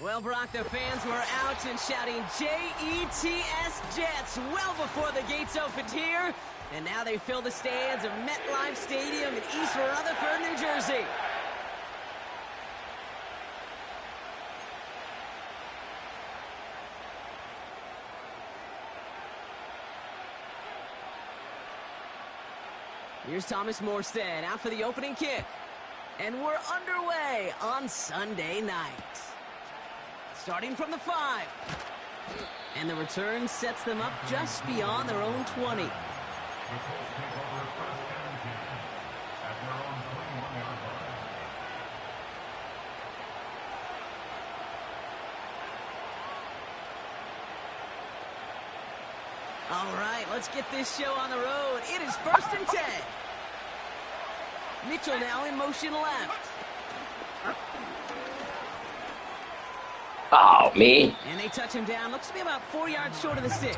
Well, Brock, the fans were out and shouting J-E-T-S Jets well before the gates opened here. And now they fill the stands of MetLife Stadium in East Rutherford, New Jersey. Here's Thomas Morstead out for the opening kick. And we're underway on Sunday night. Starting from the 5. And the return sets them up just beyond their own 20. All right, let's get this show on the road. It is 1st and 10. Mitchell now in motion left. Oh, me. And they touch him down. Looks to be about 4 yards short of the 6.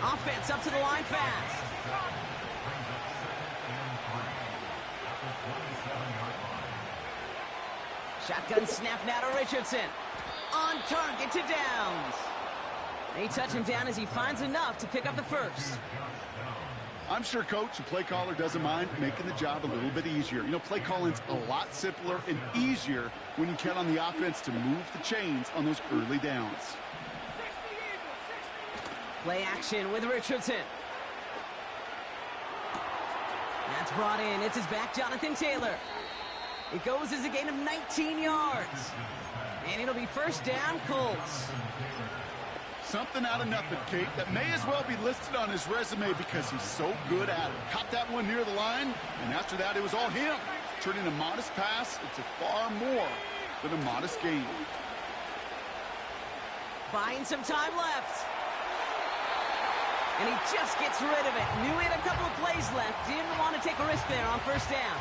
Offense up to the line fast. Shotgun snap now to Richardson. On target to Downs. They touch him down as he finds enough to pick up the first. I'm sure Coach, the play caller, doesn't mind making the job a little bit easier. You know, play calling's a lot simpler and easier when you count on the offense to move the chains on those early downs. Play action with Richardson. That's brought in. It's his back, Jonathan Taylor. It goes as a gain of 19 yards. And it'll be first down, Colts. Something out of nothing, Kate, that may as well be listed on his resume because he's so good at it. Caught that one near the line, and after that, it was all him. Turning a modest pass into far more than a modest gain. Buying some time left. And he just gets rid of it. Knew he had a couple of plays left. Didn't want to take a risk there on first down.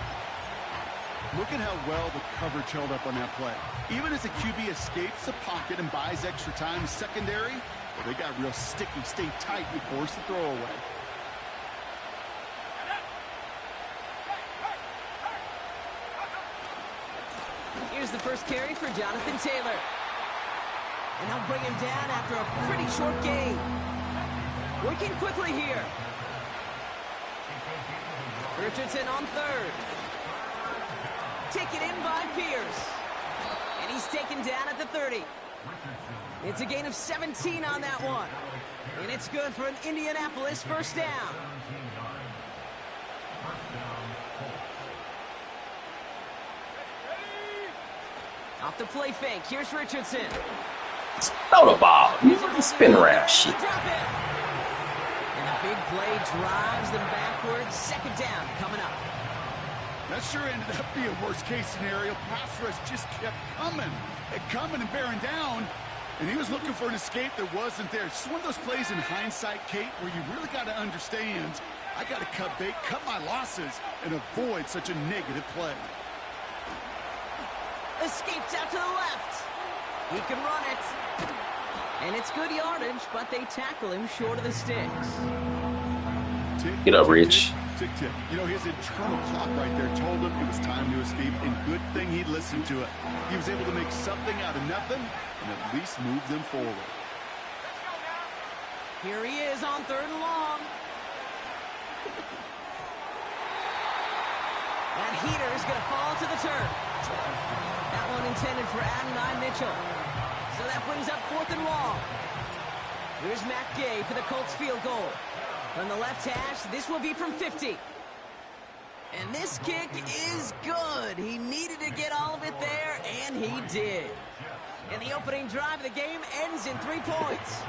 Look at how well the coverage held up on that play. Even as the QB escapes the pocket and buys extra time in secondary, they got real sticky, stay tight, and force the throw away. Here's the first carry for Jonathan Taylor. And they'll bring him down after a pretty short gain. Working quickly here. Richardson on 3rd. Taken in by Pierce. And he's taken down at the 30. It's a gain of 17 on that one. And it's good for an Indianapolis first down. Off the play fake. Here's Richardson. Throw the ball. Spin around shit. Drop it. And a big play drives them backwards. Second down coming up. That sure ended up being a worst-case scenario. Pass rush just kept coming and bearing down, and he was looking for an escape that wasn't there. It's just one of those plays in hindsight, Kate, where you really got to understand, I got to cut bait, cut my losses, and avoid such a negative play. Escapes out to the left. He can run it. And it's good yardage, but they tackle him short of the sticks. Get up, Rich. Tick, tick. You know, his internal clock right there told him it was time to escape, and good thing he listened to it. He was able to make something out of nothing and at least move them forward. Here he is on 3rd and long. That heater is going to fall to the turf. That one intended for Adonai Mitchell. So that brings up 4th and long. Here's Matt Gay for the Colts field goal. From the left hash, this will be from 50. And this kick is good. He needed to get all of it there, and he did. And the opening drive of the game ends in 3 points.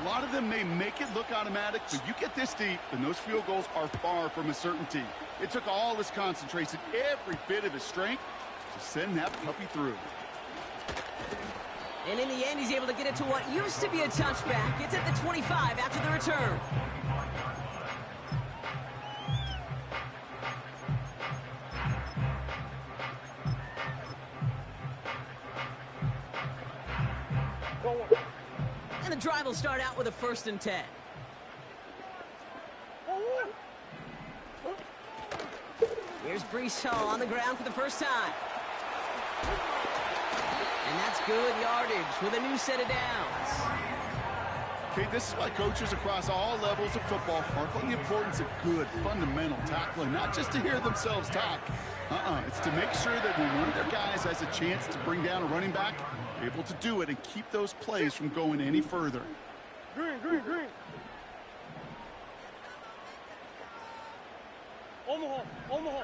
A lot of them may make it look automatic, but you get this deep, and those field goals are far from a certainty. It took all his concentration, every bit of his strength, to send that puppy through. And in the end, he's able to get it to what used to be a touchback. It's at the 25 after the return. And the drive will start out with a 1st and 10. Here's Breece Hall on the ground for the first time. And that's good yardage with a new set of downs. Okay, this is why coaches across all levels of football harp on the importance of good, fundamental tackling, not just to hear themselves talk. It's to make sure that when one of their guys has a chance to bring down a running back, they're able to do it and keep those plays from going any further. Green, green, green. Omaha, Omaha.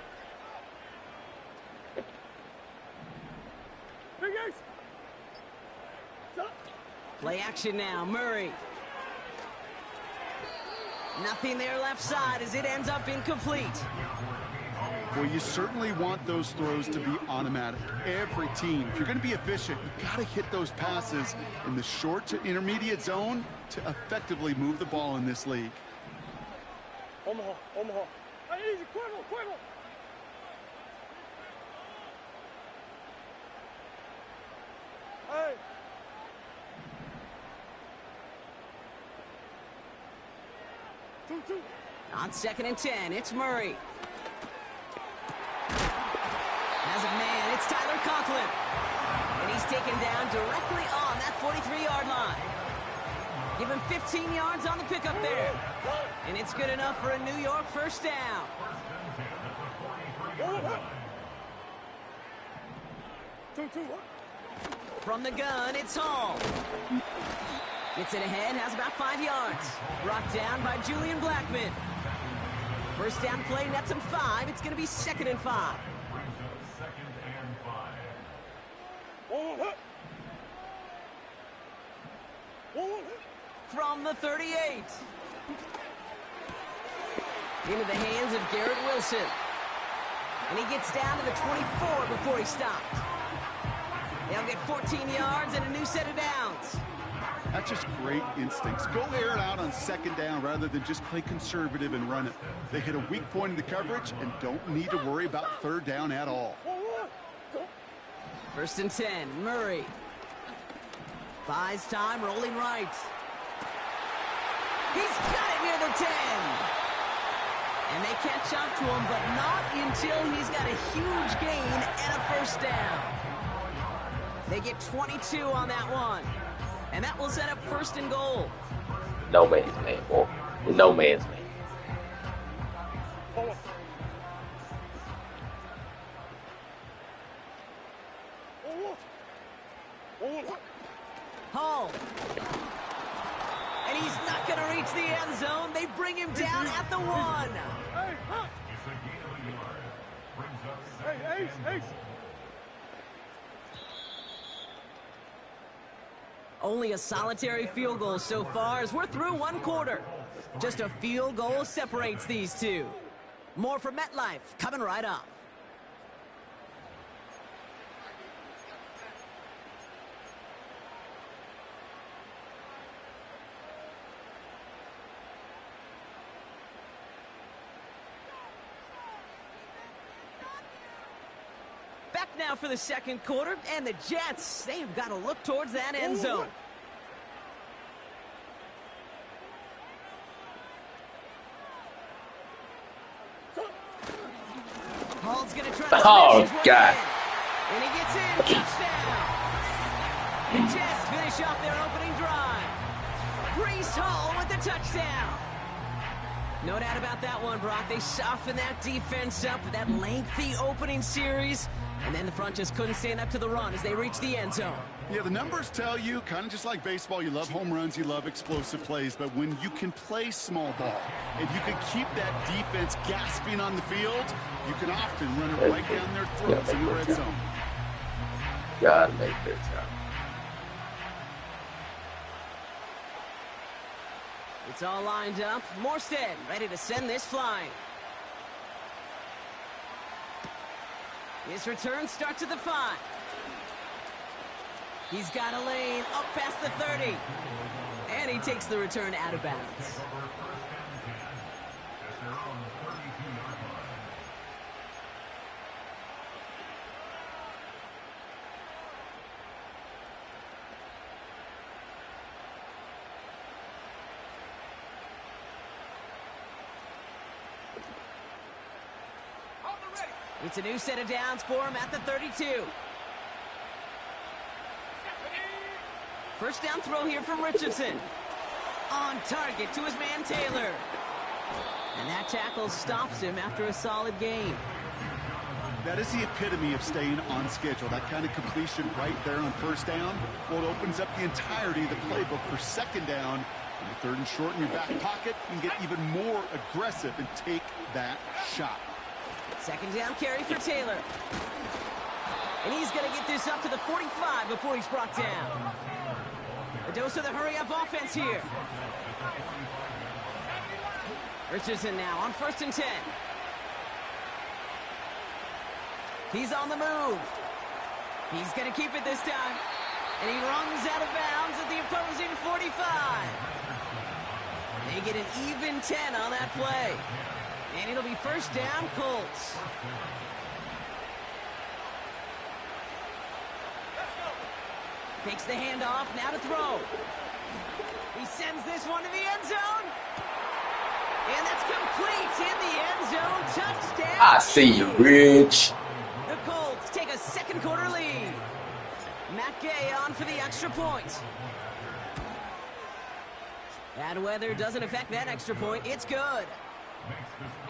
Big Ace. Stop. Play action now, Murray. Nothing there left side as it ends up incomplete. Well, you certainly want those throws to be automatic. Every team, if you're going to be efficient, you got to hit those passes in the short to intermediate zone to effectively move the ball in this league. Omaha, Omaha. Hey, easy, Quibble, Quibble. Hey. Two. On 2nd and 10, it's Murray. As a man, it's Tyler Conklin. And he's taken down directly on that 43-yard line. Give him 15 yards on the pickup there. And it's good enough for a New York first down. Two. From the gun, it's Hall. Gets it ahead, has about 5 yards. Brought down by Julian Blackman. First down play, nets him 5. It's going to be 2nd and 5. From the 38. Into the hands of Garrett Wilson. And he gets down to the 24 before he stopped. They'll get 14 yards and a new set of downs. That's just great instincts. Go air it out on 2nd down rather than just play conservative and run it. They hit a weak point in the coverage and don't need to worry about 3rd down at all. 1st and 10, Murray. Buys time, rolling right. He's got it near the 10. And they catch up to him, but not until he's got a huge gain and a first down. They get 22 on that one. And that will set up 1st and goal. No man's man, boy. No man's man. Hall. And he's not going to reach the end zone. They bring him down at the 1. Hey, huh? Hey, Ace. Only a solitary field goal so far as we're through 1 quarter. Just a field goal separates these two. More from MetLife coming right up. Back now for the 2nd quarter, and the Jets, they've got to look towards that end zone. Hall's going to try to Oh, smash his way God. in. And he gets in, touchdown. The Jets finish off their opening drive. Breece Hall with the touchdown. No doubt about that one, Brock. They softened that defense up with that lengthy opening series. And then the front just couldn't stand up to the run as they reached the end zone. Yeah, the numbers tell you, kind of just like baseball, you love home runs, you love explosive plays, but when you can play small ball and you can keep that defense gasping on the field, you can often run it right down their throats in the red zone. Gotta make this happen. It's all lined up. Morstead ready to send this flying. His return starts at the 5. He's got a lane up past the 30. And he takes the return out of bounds. It's a new set of downs for him at the 32. First down throw here from Richardson. On target to his man Taylor. And that tackle stops him after a solid gain. That is the epitome of staying on schedule. That kind of completion right there on first down. Well, it opens up the entirety of the playbook for second down. And the third and short in your back pocket, you can get even more aggressive and take that shot. Second down carry for Taylor. And he's going to get this up to the 45 before he's brought down. A dose of the hurry-up offense here. Richardson now on 1st and 10. He's on the move. He's going to keep it this time. And he runs out of bounds at the opposing 45. They get an even 10 on that play. And it'll be first down, Colts. Takes the handoff, now to throw. He sends this one to the end zone. And that's complete in the end zone. Touchdown. I see you, Rich. The Colts take a second quarter lead. Matt Gay on for the extra point. Bad weather doesn't affect that extra point. It's good.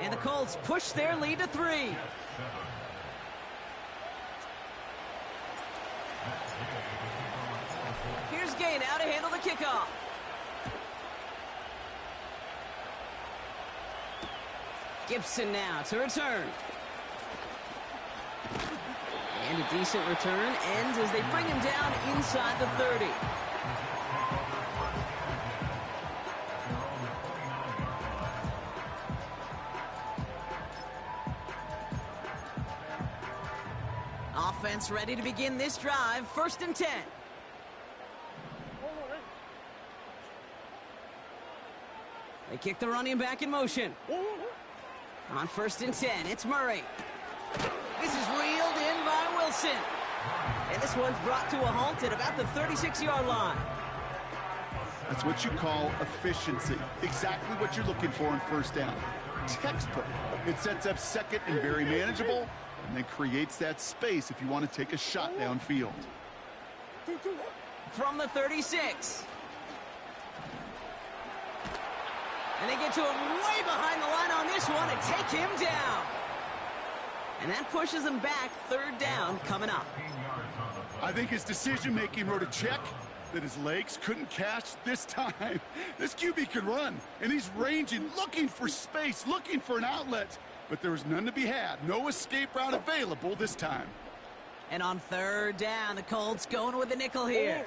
And the Colts push their lead to 3. Here's Gay now to handle the kickoff. Gibson now to return. And a decent return ends as they bring him down inside the 30. Offense ready to begin this drive. 1st and 10. They kick the running back in motion. On 1st and 10, it's Murray. This is reeled in by Wilson. And this one's brought to a halt at about the 36-yard line. That's what you call efficiency. Exactly what you're looking for on first down. Textbook. It sets up second and very manageable, and then creates that space if you want to take a shot downfield. From the 36. And they get to him way behind the line on this one and take him down. And that pushes him back. 3rd down coming up. I think his decision-making wrote a check that his legs couldn't catch this time. This QB can run, and he's ranging, looking for space, looking for an outlet. But there was none to be had. No escape route available this time. And on 3rd down, the Colts going with the nickel here.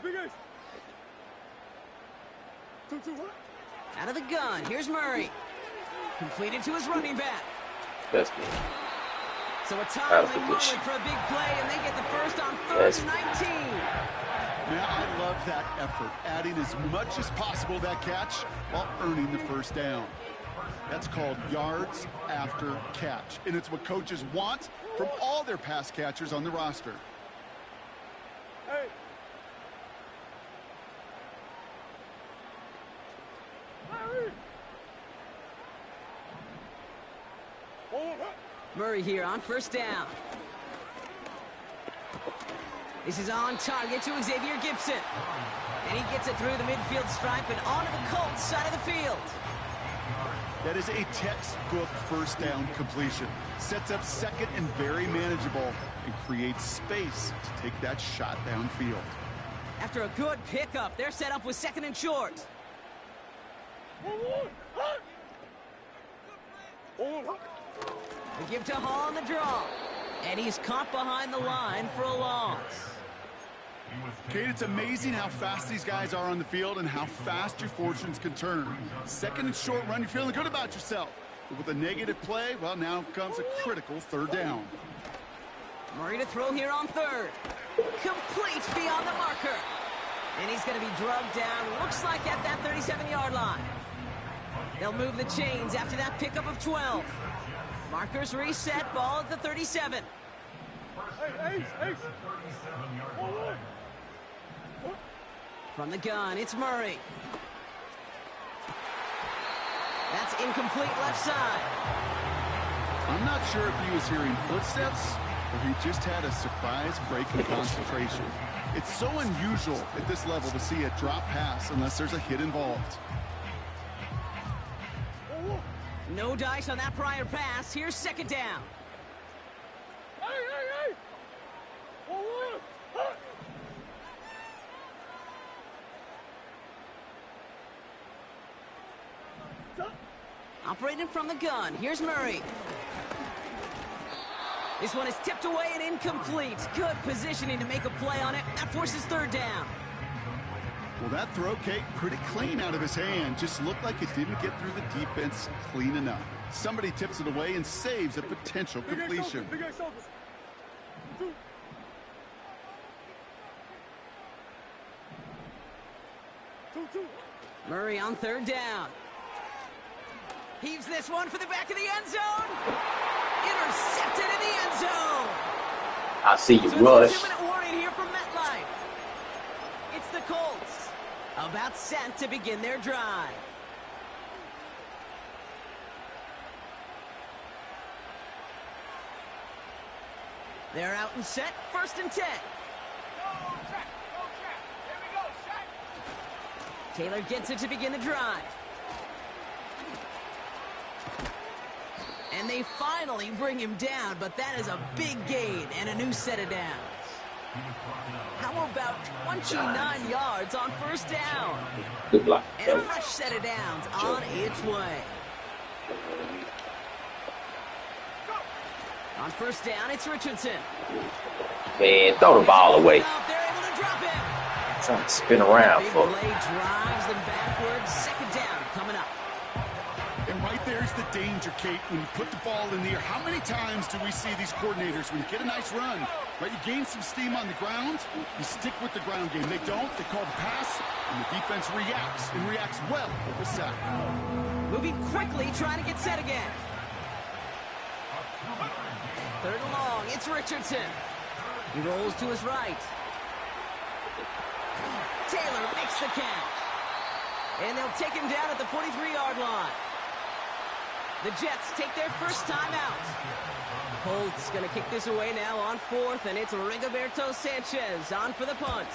Big ace. Out of the gun, here's Murray. Completed to his running back. That's good. So a timely moment for a big play, and they get the first on 3rd and 19. Man, I love that effort, adding as much as possible to that catch while earning the first down. That's called yards after catch, and it's what coaches want from all their pass catchers on the roster. Hey. Murray here on 1st down. This is on target to Xavier Gibson. And he gets it through the midfield stripe and onto the Colts side of the field. That is a textbook first down completion. Sets up second and very manageable and creates space to take that shot downfield. After a good pickup, they're set up with 2nd and short. They give to Hall on the draw. And he's caught behind the line for a loss. Kate, it's amazing how fast these guys are on the field and how fast your fortunes can turn. 2nd and short run, you're feeling good about yourself. But with a negative play, well, now comes a critical 3rd down. Murray to throw here on 3rd. Complete beyond the marker. And he's going to be drugged down, looks like at that 37-yard line. They'll move the chains after that pickup of 12. Markers reset, ball at the 37. Hey, ace. From the gun, it's Murray. That's incomplete left side. I'm not sure if he was hearing footsteps or he just had a surprise break in concentration. It's so unusual at this level to see a drop pass unless there's a hit involved. No dice on that prior pass. Here's second down. Hey! Operating from the gun. Here's Murray. This one is tipped away and incomplete. Good positioning to make a play on it. That forces third down. Well, that throw, Kate, pretty clean out of his hand. Just looked like it didn't get through the defense clean enough. Somebody tips it away and saves a potential completion. Big X Soldiers. 2. Murray on third down. Heaves this one for the back of the end zone. Intercepted in the end zone. I see you So rush. it's a 2-minute warning here from MetLife. It's the Colts, about set to begin their drive. They're out and set, 1st and 10. Taylor gets it to begin the drive. And they finally bring him down, but that is a big gain and a new set of downs. How about 29 yards on 1st down? Good luck. And a fresh set of downs on its way. On 1st down, it's Richardson. Man, throw the ball away. They're able to drop him. Trying to spin around Big for play drives them backwards. 2nd down coming up. And right there's the danger, Kate, when you put the ball in the air. How many times do we see these coordinators, when you get a nice run, right, you gain some steam on the ground, you stick with the ground game. They don't, they call the pass, and the defense reacts, and reacts well with the sack. Moving quickly, trying to get set again. 3rd and long, it's Richardson. He rolls to his right. Taylor makes the catch. And they'll take him down at the 43-yard line. The Jets take their first time out. Colts going to kick this away now on 4th, and it's Rigoberto Sanchez on for the punt.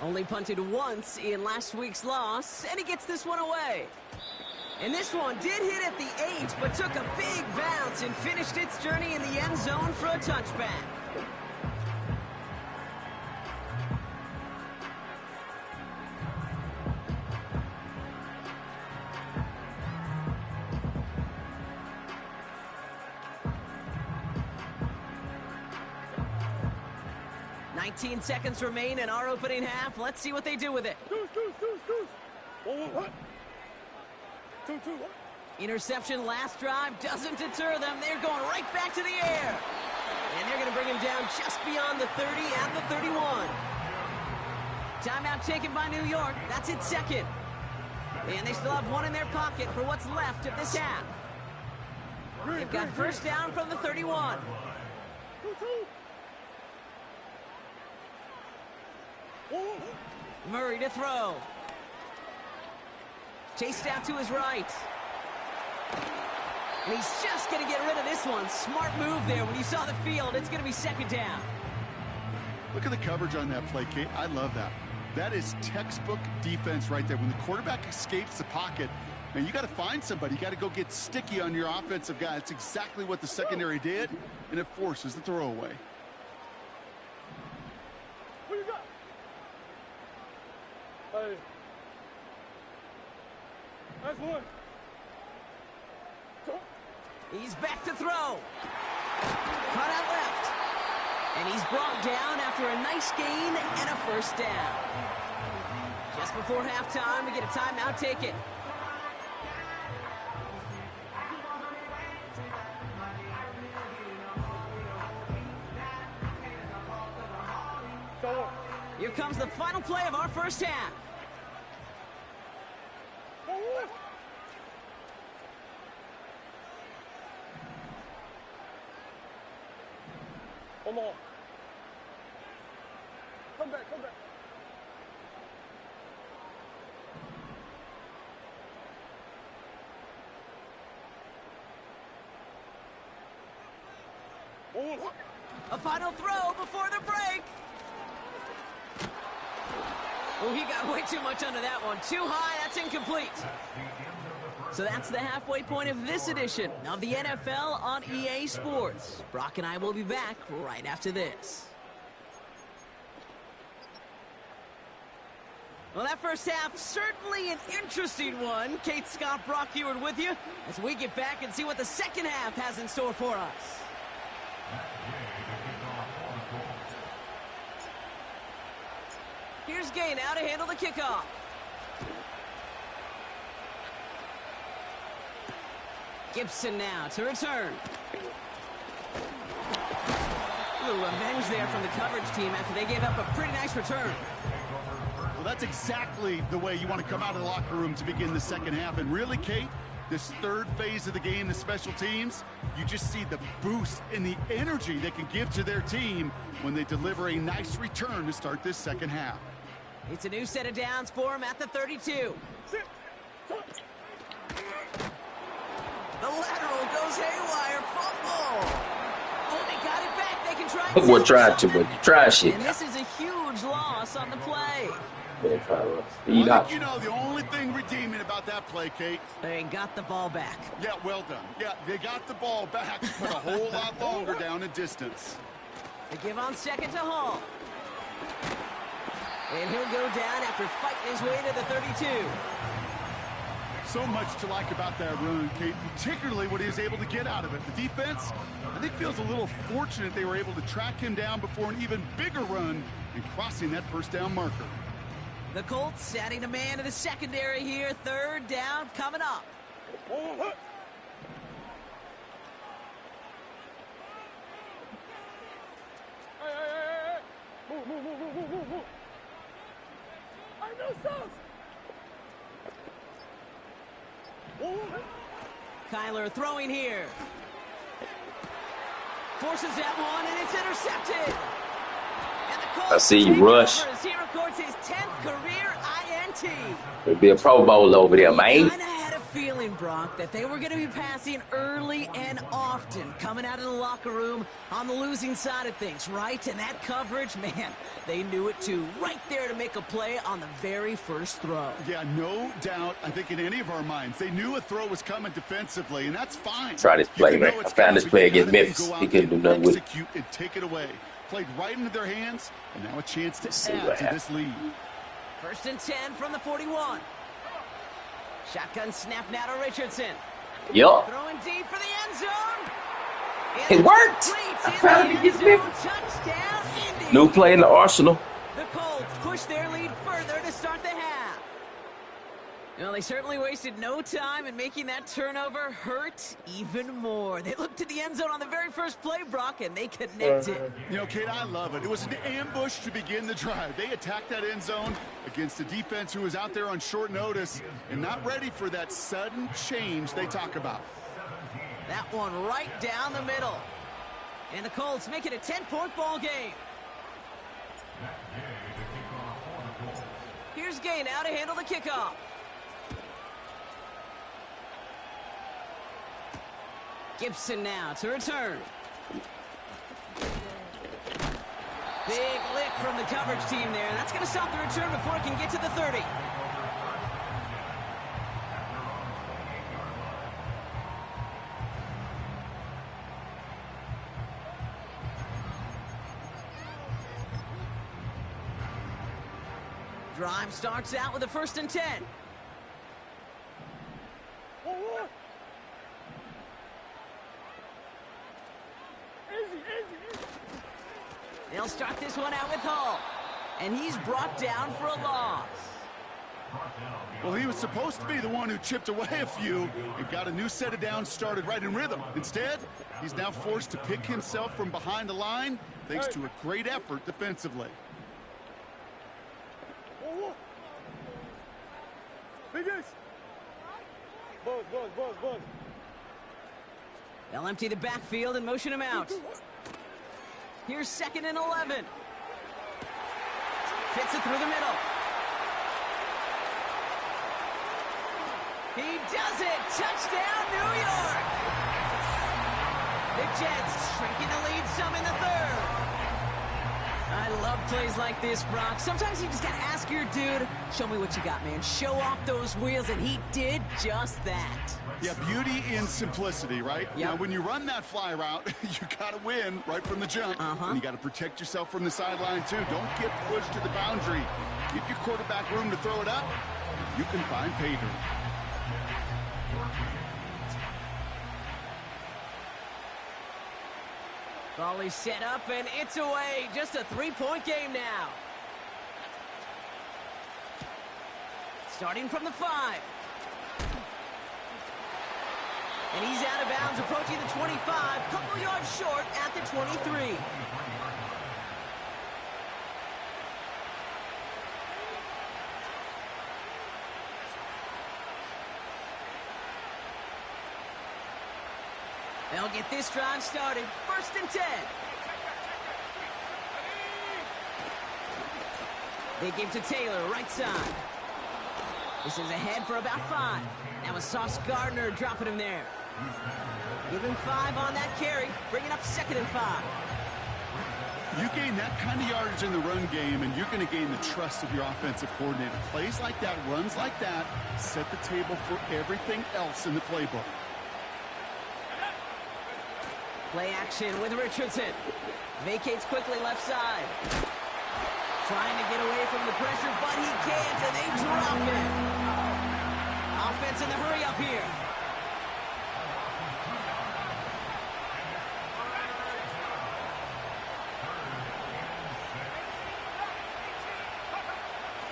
Only punted once in last week's loss, and he gets this one away. And this one did hit at the 8, but took a big bounce and finished its journey in the end zone for a touchback. Seconds remain in our opening half. Let's see what they do with it. Goose. 1. 2. Interception last drive doesn't deter them. They're going right back to the air. And they're going to bring him down just beyond the 30 and the 31. Timeout taken by New York. That's its 2nd. And they still have one in their pocket for what's left of this half. They've got first down from the 31. 2. Murray to throw. Chased out to his right. And he's just going to get rid of this one. Smart move there. When you saw the field, it's going to be 2nd down. Look at the coverage on that play, Kate. I love that. That is textbook defense right there. When the quarterback escapes the pocket, man, you got to find somebody. You got to go get sticky on your offensive guy. It's exactly what the secondary did, and it forces the throwaway. What you got? Hey. That's 1. He's back to throw. Cut out left. And he's brought down after a nice gain and a first down. Just before halftime, we get a timeout taken. Here comes the final play of our first half. Omaha. Come back. A final throw before the break. Oh, he got way too much under that one. Too high, that's incomplete. So that's the halfway point of this edition of the NFL on EA Sports. Brock and I will be back right after this. Well, that first half, certainly an interesting one. Kate, Scott, Brock Ewart with you as we get back and see what the second half has in store for us. Here's Gay now to handle the kickoff. Gibson now to return. A little revenge there from the coverage team after they gave up a pretty nice return. Well, that's exactly the way you want to come out of the locker room to begin the second half. And really, Kate, this third phase of the game, the special teams, you just see the boost and the energy they can give to their team when they deliver a nice return to start this second half. It's a new set of downs for him at the 32. The lateral goes haywire. Fumble. Oh, they got it back. They can try and We're trying to, but you try shit. And this is a huge loss on the play. Speed up. You know, the only thing redeeming about that play, Kate. They got the ball back. Yeah, well done. Yeah, they got the ball back, but a whole lot longer down in distance. They give on second to Hall. And he'll go down after fighting his way to the 32. So much to like about that run, Kate, particularly what he was able to get out of it. The defense, I think, feels a little fortunate they were able to track him down before an even bigger run and crossing that first down marker. The Colts adding a man to the secondary here. Third down coming up. Move. I know sauce. Kyler throwing here. Forces that one, and it's intercepted. And the Colts I see you rush. as he records his 10th career INT. There'll be a Pro Bowl over there, man. I had a feeling, Brock, that they were going to be passing early and often, coming out of the locker room on the losing side of things, right? And that coverage, man, they knew it too. Right there to make a play on the very first throw. Yeah, no doubt. I think in any of our minds, they knew a throw was coming defensively, and that's fine. Try this play, man. I found this play against Memphis. He couldn't do nothing with it. Execute and take it away. Played right into their hands, and now a chance to add to this lead. First and 10 from the 41. Shotgun snap now to Richardson. Yup. Throwing deep for the end zone. It worked. I found it against Memphis. Touchdown, Indy. New play in the arsenal. The Colts push their lead further to start the half. Well, they certainly wasted no time in making that turnover hurt even more. They looked to the end zone on the very first play, Brock, and they connected. You know, Kate, I love it. It was an ambush to begin the drive. They attacked that end zone against a defense who was out there on short notice and not ready for that sudden change they talk about. That one right down the middle. And the Colts make it a 10-point ball game. Here's Gay now to handle the kickoff. Gibson now to return. Big lick from the coverage team there. That's going to stop the return before it can get to the 30. Drive starts out with a first and 10. They'll start this one out with Hall. And he's brought down for a loss. Well, he was supposed to be the one who chipped away a few and got a new set of downs started right in rhythm. Instead, he's now forced to pick himself from behind the line thanks to a great effort defensively. Buzz. They'll empty the backfield and motion him out. Here's second and 11. Fits it through the middle. He does it! Touchdown, New York! The Jets shrinking the lead some in the third. I love plays like this, Brock. Sometimes you just gotta ask your dude, show me what you got, man. Show off those wheels, and he did just that. Yeah, beauty in simplicity, right? Yep. Now, when you run that fly route, you gotta win right from the jump. And you gotta protect yourself from the sideline, too. Don't get pushed to the boundary. Give your quarterback room to throw it up. You can find pay dirt. Volley set up, and it's away. Just a three-point game now. Starting from the 5. And he's out of bounds, approaching the 25. Couple yards short at the 23. They'll get this drive started. 1st and 10. They give to Taylor, right side. This is ahead for about 5. That was Sauce Gardner dropping him there. Give him 5 on that carry. Bring it up 2nd and 5. You gain that kind of yardage in the run game, and you're going to gain the trust of your offensive coordinator. Plays like that, runs like that, set the table for everything else in the playbook. Play action with Richardson. Vacates quickly left side. Trying to get away from the pressure, but he can't, and they drop it. Offense in the hurry up here.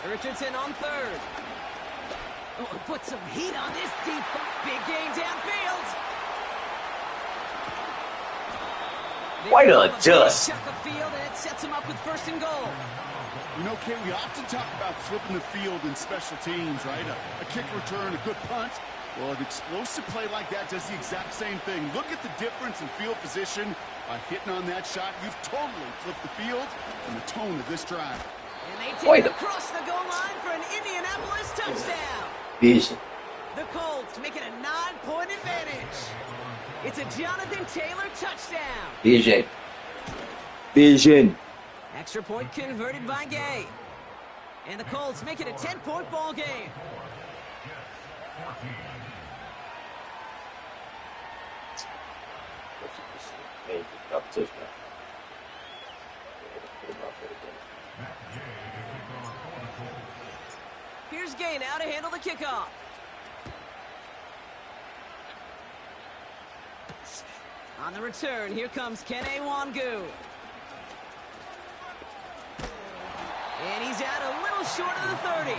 Richardson on 3rd. Oh, put some heat on this deep, big game downfield. Way to adjust. Check the field, and it sets him up with 1st and goal. You know, Kate, we often talk about flipping the field in special teams, right? A kick return, a good punt. Well, an explosive play like that does the exact same thing. Look at the difference in field position by hitting on that shot. You've totally flipped the field and the tone of this drive. And they take it across the goal line for an Indianapolis touchdown. Vision. The Colts make it a 9-point advantage. It's a Jonathan Taylor touchdown. Vision. Vision. Extra point converted by Gay. And the Colts make it a 10-point ball game. Here's Gay now to handle the kickoff. On the return, here comes Kene Wangu. And he's out a little short of the 30.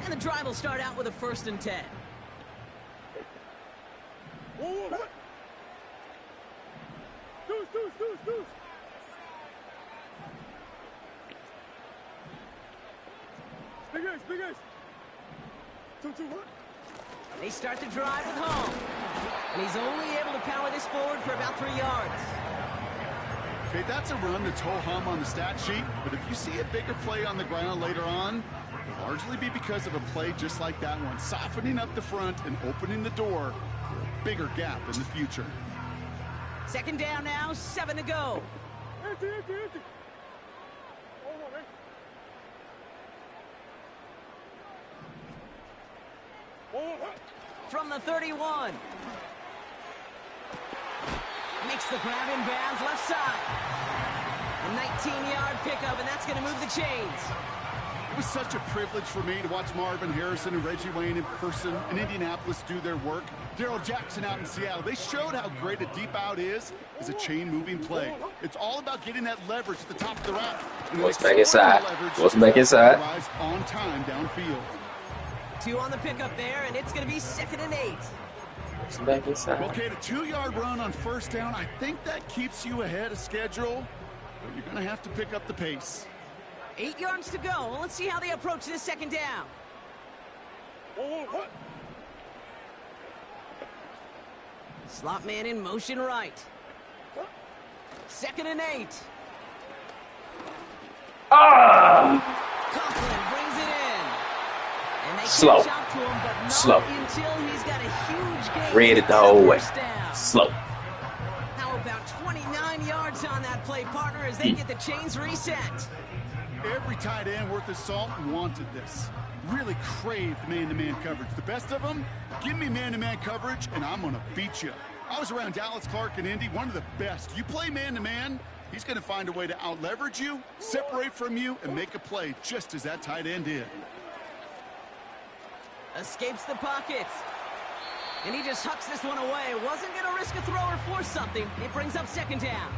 And the drive will start out with a 1st and 10. Whoa. Deuce. Big ace. 2-2, what? They start the drive with Hall. And he's only able to power this forward for about 3 yards. Okay, that's a run that's ho-hum on the stat sheet, but if you see a bigger play on the ground later on, it'll largely be because of a play just like that one, softening up the front and opening the door for a bigger gap in the future. 2nd down now, 7 to go. Empty. Hold on, man. From the 31. Makes the grab in bounds left side. A 19-yard pickup, and that's going to move the chains. It was such a privilege for me to watch Marvin Harrison and Reggie Wayne in person in Indianapolis do their work. Darrell Jackson out in Seattle. They showed how great a deep out is as a chain-moving play. It's all about getting that leverage at the top of the route. Let's make it side. On time downfield. 2 on the pickup there, and it's going to be 2nd and 8. Okay, the 2-yard run on 1st down. I think that keeps you ahead of schedule, but you're going to have to pick up the pace. 8 yards to go. Well, let's see how they approach this 2nd down. Slot man in motion right. 2nd and 8. Conklin brings it in. And they Slow. catch up to him, but not Slow. until he's got a huge gain. Read it the and a whole way. first down. Slow. How about 29 yards on that play, partner, as they get the chains reset? Every tight end worth his salt wanted this. Really craved man-to-man coverage. The best of them, give me man-to-man coverage, and I'm going to beat you. I was around Dallas Clark and Indy, one of the best. You play man-to-man, he's going to find a way to out-leverage you, separate from you, and make a play just as that tight end did. Escapes the pocket. And he just hucks this one away. Wasn't going to risk a throw or force something. It brings up 2nd down.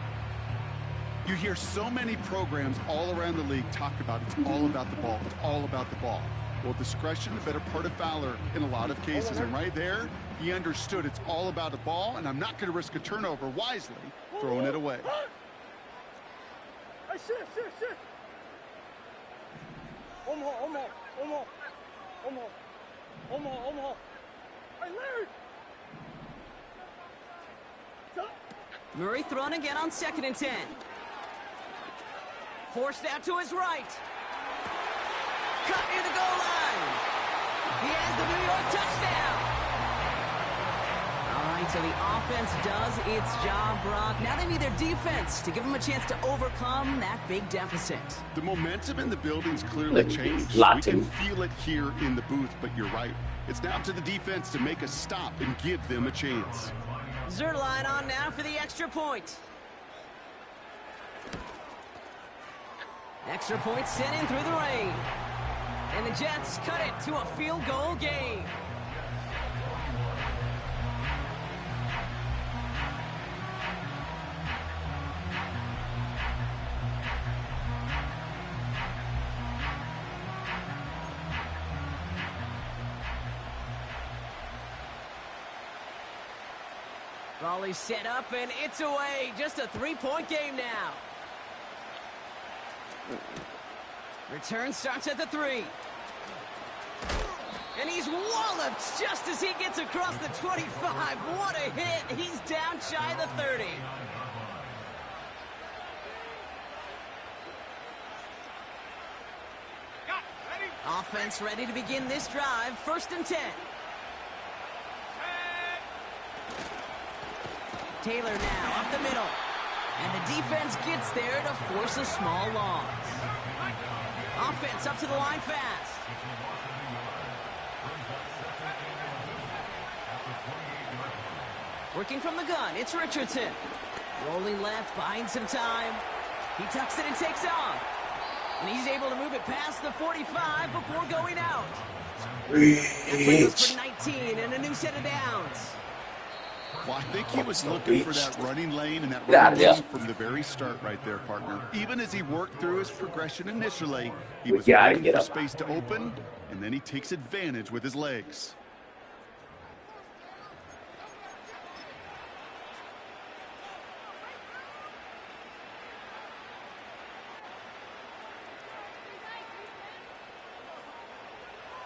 You hear so many programs all around the league talk about it's all about the ball. It's all about the ball. Well, discretion, the better part of Fowler in a lot of cases. And right there, he understood it's all about the ball, and I'm not going to risk a turnover wisely, throwing it away. Hey, sit. Omaha. Hey, Larry. Stop. Murray thrown again on 2nd and 10. Forced out to his right. Cut near the goal line. He has the New York touchdown. All right, so the offense does its job, Brock. Now they need their defense to give them a chance to overcome that big deficit. The momentum in the building's clearly changed. We Latin. can feel it here in the booth, but you're right. It's now to the defense to make a stop and give them a chance. Zerline on now for the extra point. Extra point sent in through the rain. And the Jets cut it to a field goal game. Volley set up and it's away. Just a 3-point game now. Return starts at the 3. And he's walloped just as he gets across the 25. What a hit. He's down shy of the 30. Offense ready to begin this drive. 1st and 10. Taylor now up the middle. And the defense gets there to force a small loss. Offense up to the line fast. Working from the gun, it's Richardson. Rolling left, buying some time. He tucks it and takes off. And he's able to move it past the 45 before going out. That brings for 19 and a new set of downs. Well, I think he was looking for that running lane and that running lane from the very start right there, partner. Even as he worked through his progression initially, he was waiting for space to open, and then he takes advantage with his legs.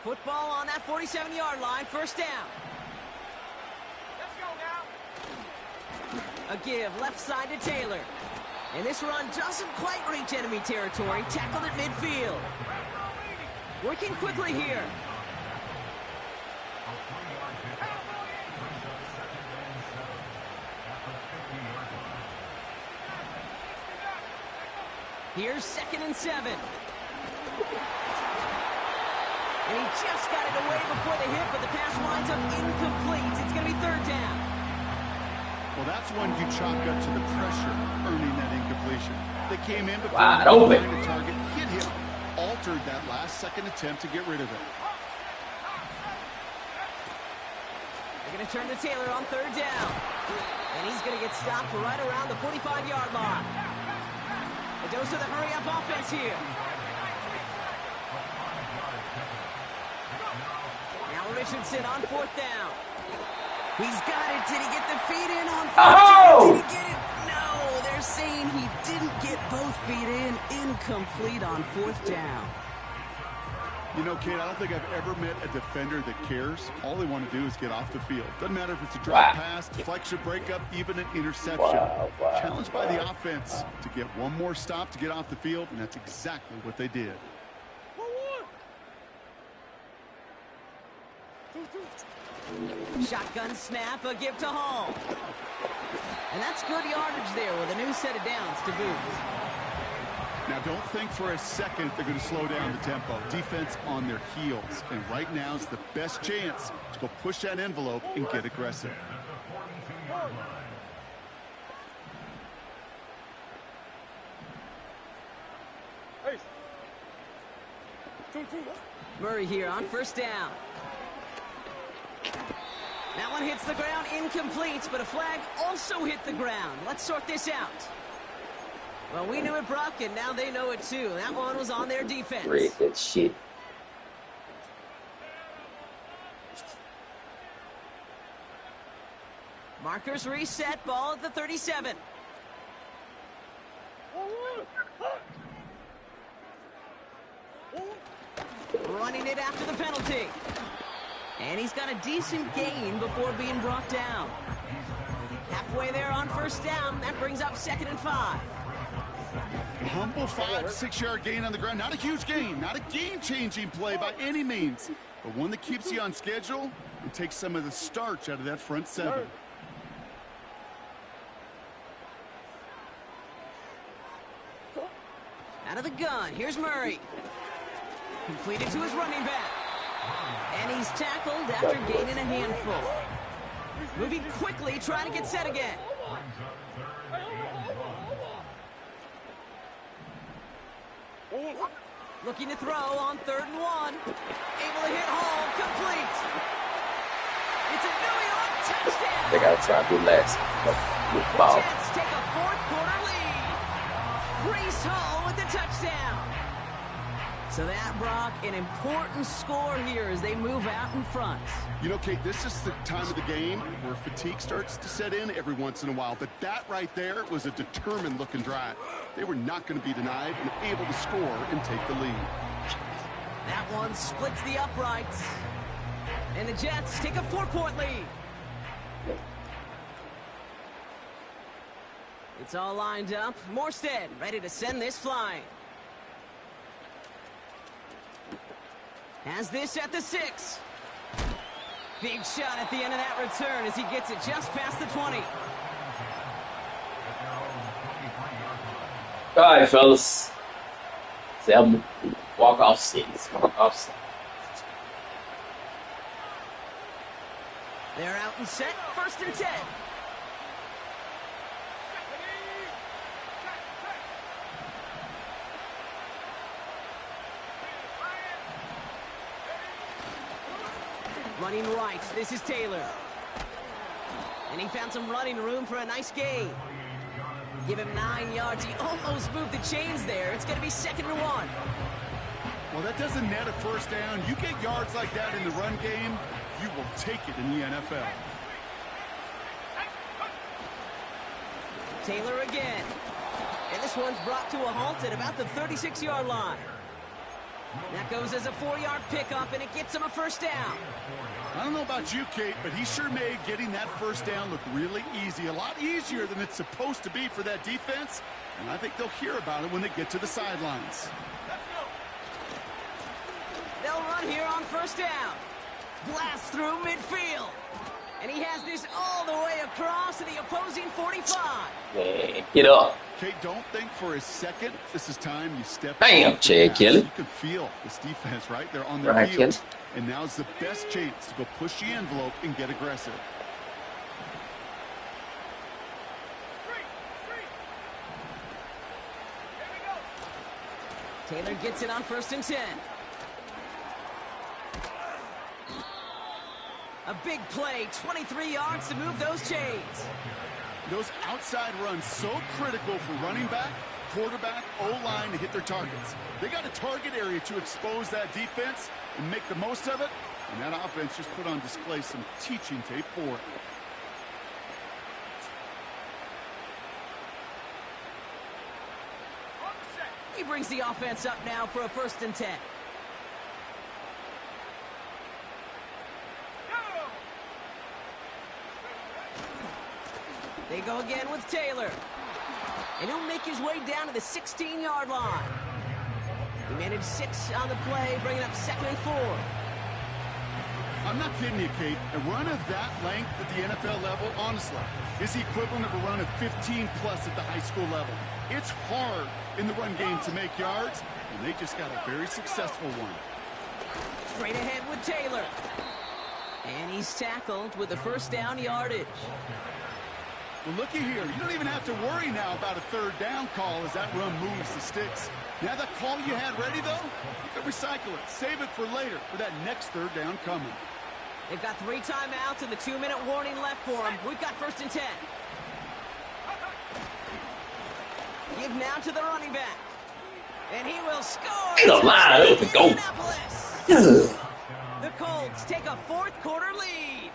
Football on that 47-yard line, 1st down. A give left side to Taylor. And this run doesn't quite reach enemy territory. Tackled at midfield. Working quickly here. Here's 2nd and 7. And he just got it away before the hit, but the pass winds up incomplete. It's going to be 3rd down. Well, that's one you chalk up to the pressure earning that incompletion. They came in before open. the target, hit him, altered that last-second attempt to get rid of it. They're going to turn to Taylor on 3rd down. And he's going to get stopped right around the 45-yard line. A dose of the hurry-up offense here. Now Richardson on 4th down. He's got it. Did he get the feet in on 4th down? Did he get it? No, they're saying he didn't get both feet in. Incomplete on 4th down. You know, Kate, I don't think I've ever met a defender that cares. All they want to do is get off the field. Doesn't matter if it's a drop pass, deflection, breakup, even an interception. Challenged by the offense to get one more stop to get off the field, and that's exactly what they did. Shotgun snap, a give to Hall. And that's good yardage there with a new set of downs to boot. Now, don't think for a second they're going to slow down the tempo. Defense on their heels. And right now is the best chance to go push that envelope and get aggressive. Murray here on first down. That one hits the ground, incomplete, but a flag also hit the ground. Let's sort this out. Well, we knew it, Brock, and now they know it too. That one was on their defense. Great, that shit. Markers reset, ball at the 37. Running it after the penalty. And he's got a decent gain before being brought down. Halfway there on first down. That brings up 2nd and 5. Humble 5-6 yard gain on the ground. Not a huge gain. Not a game-changing play by any means. But one that keeps you on schedule and takes some of the starch out of that front seven. Out of the gun. Here's Murray. Completed to his running back. And he's tackled after gaining a handful. Moving quickly, trying to get set again. Looking to throw on 3rd and 1. Able to hit Hall, complete. It's a New York touchdown. They gotta try to do less. The Jets take a 4th quarter lead. Breece Hall with the touchdown. So that, Brock, an important score here as they move out in front. You know, Kate, this is the time of the game where fatigue starts to set in every once in a while. But that right there was a determined-looking drive. They were not going to be denied and able to score and take the lead. That one splits the uprights. And the Jets take a 4-point lead. It's all lined up. Morstead ready to send this flying. Has this at the 6. Big shot at the end of that return as he gets it just past the 20. All right, fellas. 7 walk-off sticks. Walk-off sticks. They're out and set. 1st and 10. Running right, this is Taylor. And he found some running room for a nice gain. Give him 9 yards. He almost moved the chains there. It's going to be 2nd and 1. Well, that doesn't net a first down. You get yards like that in the run game, you will take it in the NFL. Taylor again. And this one's brought to a halt at about the 36-yard line. That goes as a 4-yard pickup, and it gets him a first down. I don't know about you, Kate, but he sure made getting that first down look really easy. A lot easier than it's supposed to be for that defense. And I think they'll hear about it when they get to the sidelines. They'll run here on first down. Blast through midfield. And he has this all the way across to the opposing 45. Man, get up. Kate, don't think for a second this is time you step Bam, Chad Kelly. You can feel this defense, right? They're on their Right, heels. Kelly. And now's the best chance to go push the envelope and get aggressive. Taylor gets it on 1st and 10. A big play, 23 yards to move those chains. Those outside runs so critical for running back, quarterback, O-line to hit their targets. They got a target area to expose that defense and make the most of it. And that offense just put on display some teaching tape for it. He brings the offense up now for a 1st and 10. They go again with Taylor. And he'll make his way down to the 16-yard line. He managed 6 on the play, bringing up 2nd and 4. I'm not kidding you, Kate. A run of that length at the NFL level, honestly, is the equivalent of a run of 15-plus at the high school level. It's hard in the run game to make yards, and they just got a very successful one. Straight ahead with Taylor. And he's tackled with the first down yardage. Well, looky here. You don't even have to worry now about a 3rd down call as that run moves the sticks. Now that call you had ready, though, you can recycle it. Save it for later for that next 3rd down coming. They've got 3 timeouts and the 2-minute warning left for them. We've got 1st and 10. Give now to the running back. And he will score. Get a line open, go. The Colts take a 4th quarter lead.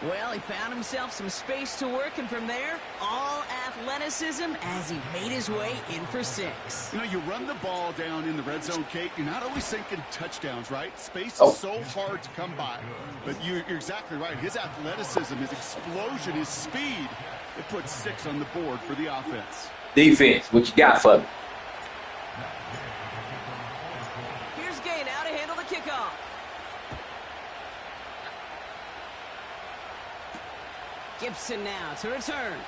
Well, he found himself some space to work, and from there, all athleticism as he made his way in for 6. You know, you run the ball down in the red zone, Kate, you're not always thinking touchdowns, right? Space is so hard to come by. But you're exactly right. His athleticism, his explosion, his speed, it puts 6 on the board for the offense. Defense, what you got for me? Here's Gay now to handle the kickoff. Gibson now to return.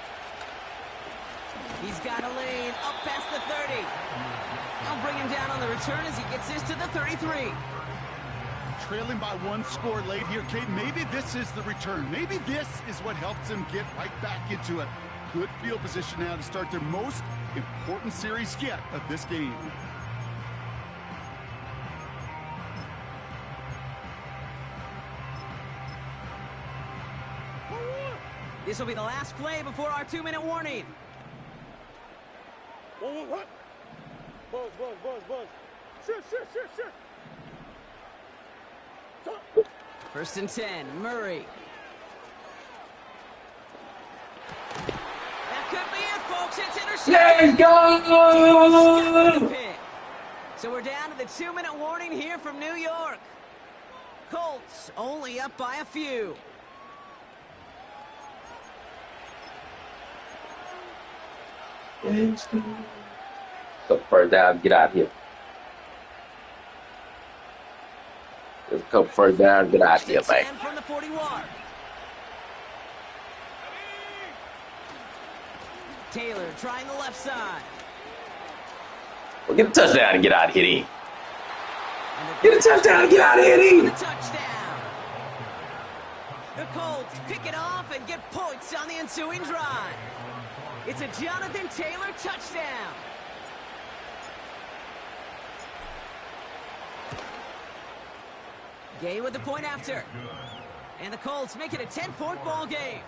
He's got a lane up past the 30. I'll bring him down on the return as he gets this to the 33. Trailing by 1 score late here, Kate. Maybe this is the return. Maybe this is what helps them get right back into it. Good field position now to start their most important series yet of this game. This will be the last play before our 2-minute warning. Buzz. Shoot. 1st and 10, Murray. That could be it, folks. It's intercepted. Let's go! So we're down to the 2-minute warning here from New York. Colts only up by a few. Go 1st down, get out of here. There's a couple 1st down, get out of here, man. From the 41. Taylor trying the left side. Well, get a touchdown and get out of here, then. Get a touchdown and get out of here, then. Touchdown. The Colts pick it off and get points on the ensuing drive. It's a Jonathan Taylor touchdown. Gay with the point after. And the Colts make it a 10-point ball game.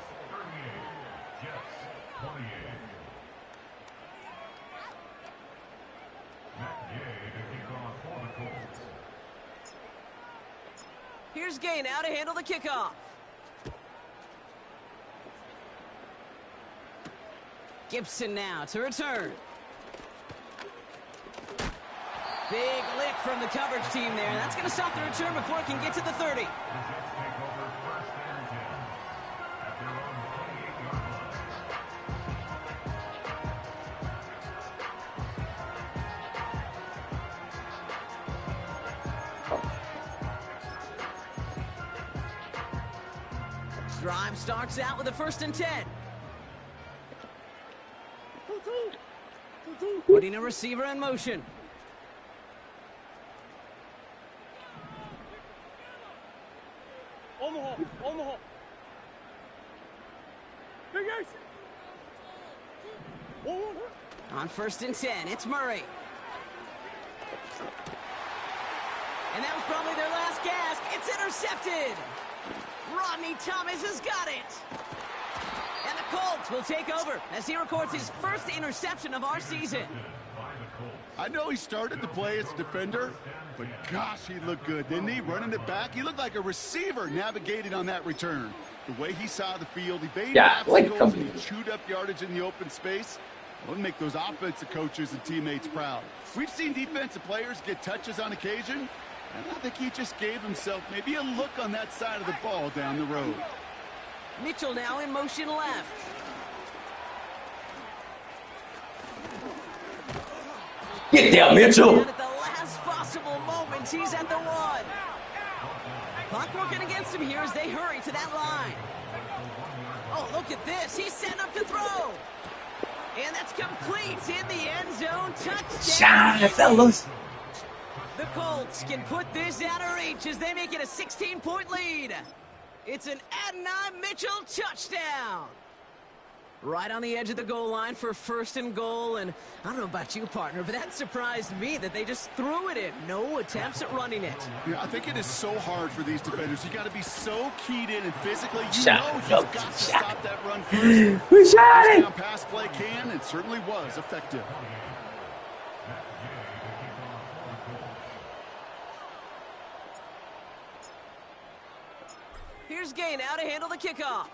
Here's Gay now to handle the kickoff. Gibson now to return. Big lick from the coverage team there. That's going to stop the return before it can get to the 30. Drive starts out with a 1st and 10. Putting a receiver in motion. Omaha. Big Ace. On 1st and 10, it's Murray. And that was probably their last gasp. It's intercepted. Rodney Thomas has got it. And the Colts will take over as he records his first interception of our season. I know he started to play as a defender, but gosh, he looked good, didn't he? Running it back, he looked like a receiver navigating on that return. The way he saw the field, he baited obstacles and he chewed up yardage in the open space. It would make those offensive coaches and teammates proud. We've seen defensive players get touches on occasion, and I think he just gave himself maybe a look on that side of the ball down the road. Mitchell now in motion left. Get there, Mitchell. At the last possible moment, he's at the 1. Clock working against him here as they hurry to that line. Oh, look at this. He's setting up to throw. And that's complete in the end zone. Touchdown. Shine, fellas. The Colts can put this out of reach as they make it a 16-point lead. It's an Adonai Mitchell touchdown. Right on the edge of the goal line for 1st and goal. And I don't know about you, partner, but that surprised me that they just threw it in. No attempts at running it. Yeah, I think it is so hard for these defenders. You got to be so keyed in and physically. You Shot. know you've got to stop that run first. We shot First it. down pass play can and certainly was effective. Here's Gay now to handle the kickoff.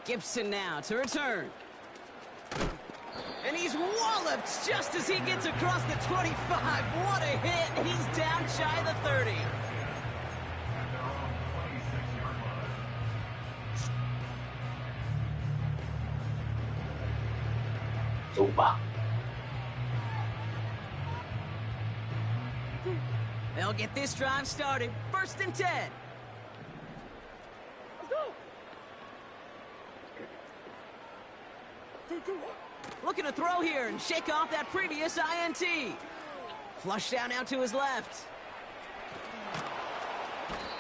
Gibson now to return. And he's walloped just as he gets across the 25. What a hit. He's down shy of the 30. Super. They'll get this drive started. 1st and 10. Let's go. 2-2-1. Looking to throw here and shake off that previous INT. Flush down out to his left.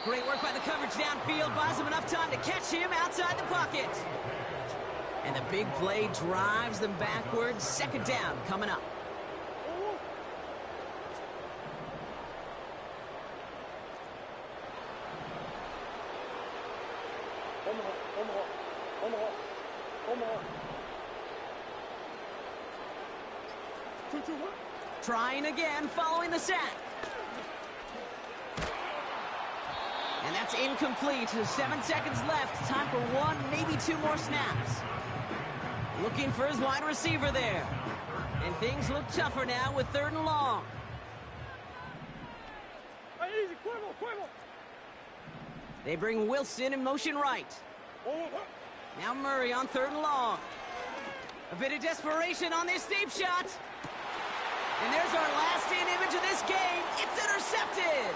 Great work by the coverage downfield. Buys him enough time to catch him outside the pocket. And the big play drives them backwards. 2nd down coming up. Omaha. 2-2-1. Trying again following the sack. And that's incomplete. 7 seconds left. Time for 1, maybe 2 more snaps. Looking for his wide receiver there. And things look tougher now with 3rd and long. Hey, easy. Cuervo. They bring Wilson in motion right. Now Murray on 3rd and long. A bit of desperation on this deep shot. And there's our last-in image of this game. It's intercepted.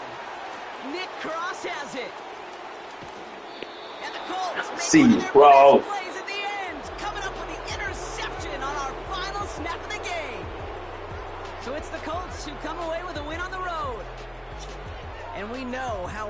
Nick Cross has it. And the Colts make one of their bro. best plays at the end, coming up with the interception on our final snap of the game. So it's the Colts who come away with a win on the road. And we know how